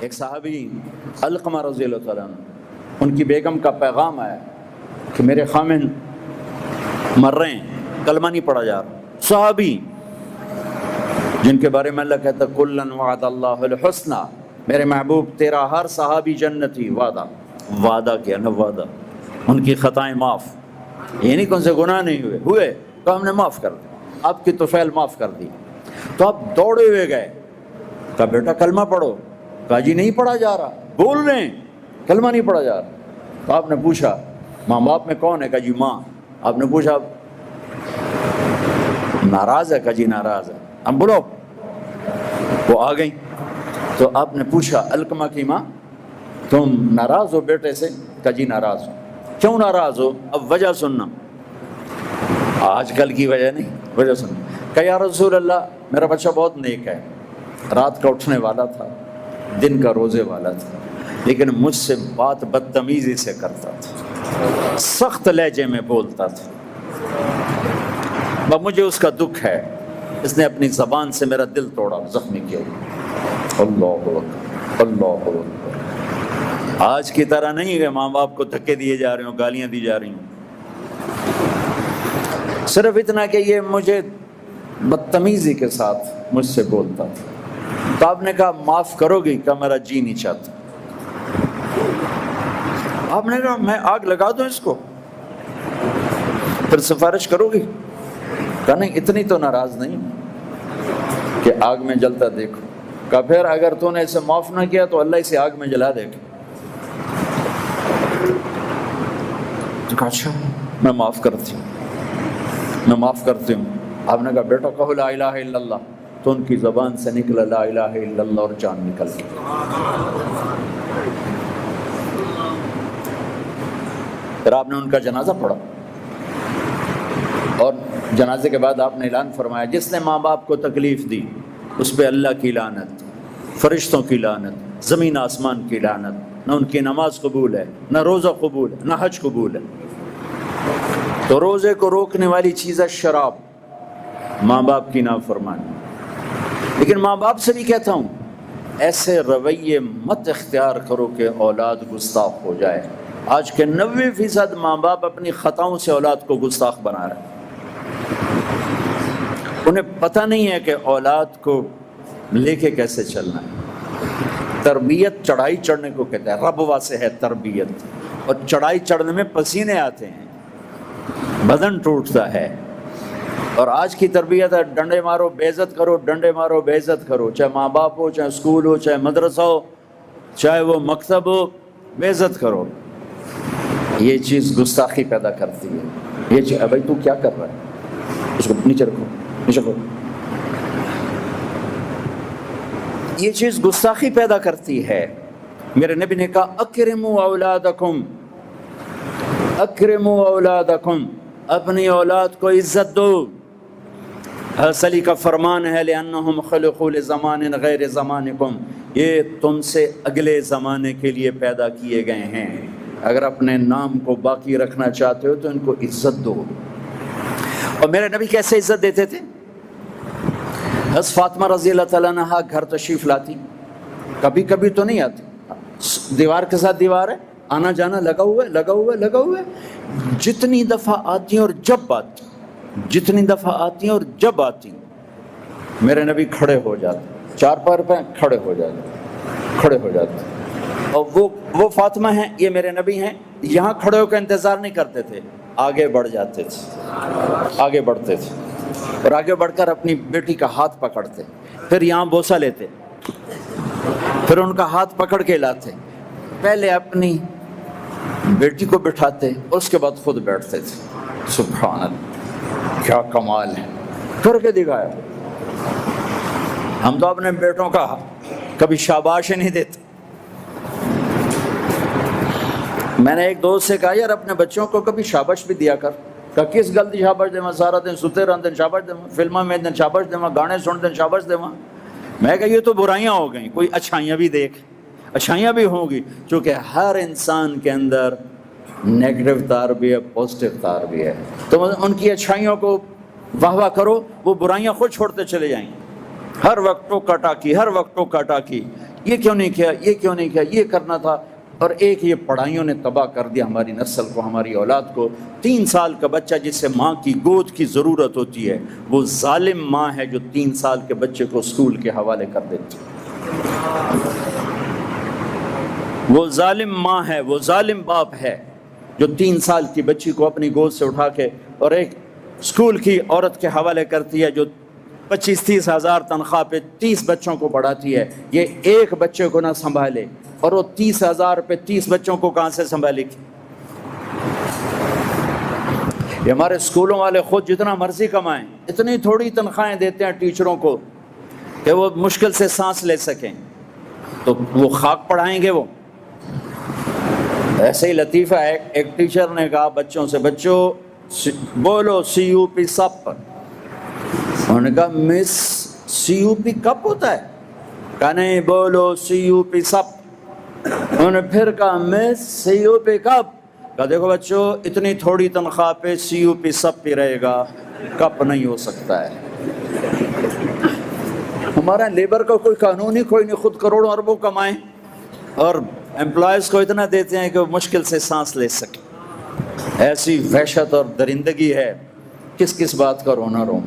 ایک صحابی علقمہ رضی اللہ تعالیٰ عنہ، ان کی بیگم کا پیغام آیا کہ میرے خامن مر رہے ہیں، کلمہ نہیں پڑھا جا رہا۔ صحابی جن کے بارے میں اللہ کہتا ہے کلن وعد اللہ الحسنى، میرے محبوب تیرا ہر صحابی جنتی، وعدہ کیا نا، وعدہ، ان کی خطائیں معاف، یہ نہیں کون سے گناہ نہیں ہوئے تو ہم نے معاف کر دی، آپ کی طفیل معاف کر دی۔ تو آپ دوڑے ہوئے گئے، کہا بیٹا کلمہ پڑھو، کہا جی نہیں پڑھا جا رہا، بول رہے ہیں کلمہ نہیں پڑھا جا رہا۔ تو آپ نے پوچھا ماں باپ میں کون ہے؟ کہا جی ماں۔ آپ نے پوچھا ناراض ہے؟ کہا جی ناراض ہے۔ ہم بولو، وہ آ گئیں۔ تو آپ نے پوچھا علقمہ کی ماں تم ناراض ہو بیٹے سے؟ کہا جی ناراض ہو۔ کیوں ناراض ہو؟ اب وجہ سننا، آج کل کی وجہ نہیں، وجہ سننا۔ کہا یا رسول اللہ میرا بچہ بہت نیک ہے، رات کا اٹھنے والا تھا، دن کا روزے والا تھا، لیکن مجھ سے بات بدتمیزی سے کرتا تھا، سخت لہجے میں بولتا تھا، مجھے اس کا دکھ ہے، اس نے اپنی زبان سے میرا دل توڑا، زخمی کیا۔ اللہ اکبر، اللہ اکبر۔ آج کی طرح نہیں کہ ماں باپ کو دھکے دیے جا رہے ہوں، گالیاں دی جا رہی ہوں، صرف اتنا کہ یہ مجھے بدتمیزی کے ساتھ مجھ سے بولتا تھا۔ تو آپ نے کہا معاف کرو گی؟ کہ میرا جی نہیں چاہتا۔ آپ نے کہا میں آگ لگا دوں اس کو، پھر سفارش کرو گی؟ کہا نہیں اتنی تو ناراض نہیں کہ آگ میں جلتا دیکھو۔ کہا پھر اگر تو نے اسے معاف نہ کیا تو اللہ اسے آگ میں جلا دے گا۔ تو کہا اچھا میں معاف کرتی ہوں، میں معاف کرتی ہوں۔ آپ نے کہا بیٹا کہو لا الہ الا اللہ، تو ان کی زبان سے نکلا لا الہ الا اللہ اور جان نکل گئی۔ پھر آپ نے ان کا جنازہ پڑھا، اور جنازے کے بعد آپ نے اعلان فرمایا جس نے ماں باپ کو تکلیف دی اس پہ اللہ کی لعنت، فرشتوں کی لعنت، زمین آسمان کی لعنت، نہ ان کی نماز قبول ہے، نہ روزہ قبول ہے، نہ حج قبول ہے۔ تو روزے کو روکنے والی چیز ہے شراب، ماں باپ کی نافرمانی۔ لیکن ماں باپ سے بھی کہتا ہوں ایسے رویے مت اختیار کرو کہ اولاد گستاخ ہو جائے۔ آج کے 90% ماں باپ اپنی خطاؤں سے اولاد کو گستاخ بنا رہے ہیں۔ انہیں پتہ نہیں ہے کہ اولاد کو لے کے کیسے چلنا ہے۔ تربیت چڑھائی چڑھنے کو کہتا ہے، ربوہ سے ہے تربیت، اور چڑھائی چڑھنے میں پسینے آتے ہیں، بدن ٹوٹتا ہے۔ اور آج کی تربیت ہے ڈنڈے مارو بے عزت کرو، ڈنڈے مارو بے عزت کرو، چاہے ماں باپ ہو، چاہے اسکول ہو، چاہے مدرسہ ہو، چاہے وہ مکتب ہو، بے عزت کرو۔ یہ چیز گستاخی پیدا کرتی ہے۔ یہ چیز بھائی تو کیا کر رہا ہے، اس کو نیچے رکھو، نیچے رکھو۔ یہ چیز گستاخی پیدا کرتی ہے۔ میرے نبی نے کہا اکرموا اولادکم، اکرموا اولادکم، اپنی اولاد کو عزت دو۔ حضرت علی کا فرمان ہے لأنہم خلقوا لزمان غیر زمانکم، یہ تم سے اگلے زمانے کے لیے پیدا کیے گئے ہیں، اگر اپنے نام کو باقی رکھنا چاہتے ہو تو ان کو عزت دو۔ اور میرے نبی کیسے عزت دیتے تھے؟ حضرت فاطمہ رضی اللہ تعالیٰ عنہ گھر تشریف لاتی، کبھی کبھی تو نہیں آتی، دیوار کے ساتھ دیوار ہے، آنا جانا لگا ہوا ہے، لگا ہوا ہے، لگا ہوا ہے۔ جتنی دفعہ آتی ہیں اور جب آتی، جتنی دفعہ آتی ہیں اور جب آتی، میرے نبی کھڑے ہو جاتے، چار پیر پہ کھڑے ہو جاتے، کھڑے ہو جاتے۔ اور وہ فاطمہ ہیں، یہ میرے نبی ہیں، یہاں کھڑے ہو کے انتظار نہیں کرتے تھے، آگے بڑھ جاتے تھے، آگے بڑھتے تھے، اور آگے بڑھ کر اپنی بیٹی کا ہاتھ پکڑتے، پھر یہاں بوسہ لیتے، پھر ان کا ہاتھ پکڑ کے لاتے، پہلے اپنی بیٹی کو بٹھاتے اور اس کے بعد خود بیٹھتے تھے۔ سبحان اللہ، کیا کمال ہے، کر کے دکھایا۔ ہم تو اپنے بیٹوں کا کبھی شاباش نہیں دیتے۔ میں نے ایک دوست سے کہا یار اپنے بچوں کو کبھی شاباش بھی دیا کر۔ کہ کس گل دی شاباش دے سارا دن ستے رہتے شاباش دے، فلموں میں دن شاباش دے، گانے سن دن شاباش دے۔ میں کہا یہ تو برائیاں ہو گئیں، کوئی اچھائیاں بھی دیکھ، اچھائیاں بھی ہوں گی، چونکہ ہر انسان کے اندر نیگیٹو تار بھی ہے، پازیٹیو تار بھی ہے۔ تو ان کی اچھائیوں کو واہ واہ کرو، وہ برائیاں خود چھوڑتے چلے جائیں۔ ہر وقت ٹوکا ٹاکی، ہر وقت ٹوکا ٹاکی، یہ کیوں نہیں کیا، یہ کیوں نہیں کیا، یہ کرنا تھا۔ اور ایک یہ پڑھائیوں نے تباہ کر دیا ہماری نسل کو، ہماری اولاد کو۔ 3 سال کا بچہ جسے ماں کی گود کی ضرورت ہوتی ہے، وہ ظالم ماں ہے جو 3 سال کے بچے کو اسکول کے حوالے کر دیتی ہے۔ وہ ظالم ماں ہے، وہ ظالم باپ ہے جو 3 سال کی بچی کو اپنی گود سے اٹھا کے اور ایک اسکول کی عورت کے حوالے کرتی ہے جو 25-30 ہزار تنخواہ پہ 30 بچوں کو پڑھاتی ہے۔ یہ ایک بچے کو نہ سنبھالے اور وہ 30 ہزار پہ 30 بچوں کو کہاں سے سنبھالے گی؟ یہ ہمارے اسکولوں والے خود جتنا مرضی کمائیں، اتنی تھوڑی تنخواہیں دیتے ہیں ٹیچروں کو کہ وہ مشکل سے سانس لے سکیں، تو وہ خاک پڑھائیں گے وہ؟ ایسے ہی لطیفہ ہے، ایک ٹیچر نے کہا بچوں سے، بچوں بولو CUP سپ۔ انہوں نے کہا مس CUP کب ہوتا ہے؟ کہا نہیں، بولو CUP سپ۔ انہوں نے پھر کہا مس CUP کب؟ کہا دیکھو بچوں، اتنی تھوڑی تنخواہ پہ CUP سپ پہ رہے گا، کپ نہیں ہو سکتا ہے۔ ہمارا لیبر کا کوئی قانون ہی کوئی نہیں، خود کروڑوں اربوں کمائیں اور امپلائیز کو اتنا دیتے ہیں کہ وہ مشکل سے سانس لے سکیں۔ ایسی وحشت اور درندگی ہے، کس کس بات کا رونا رو۔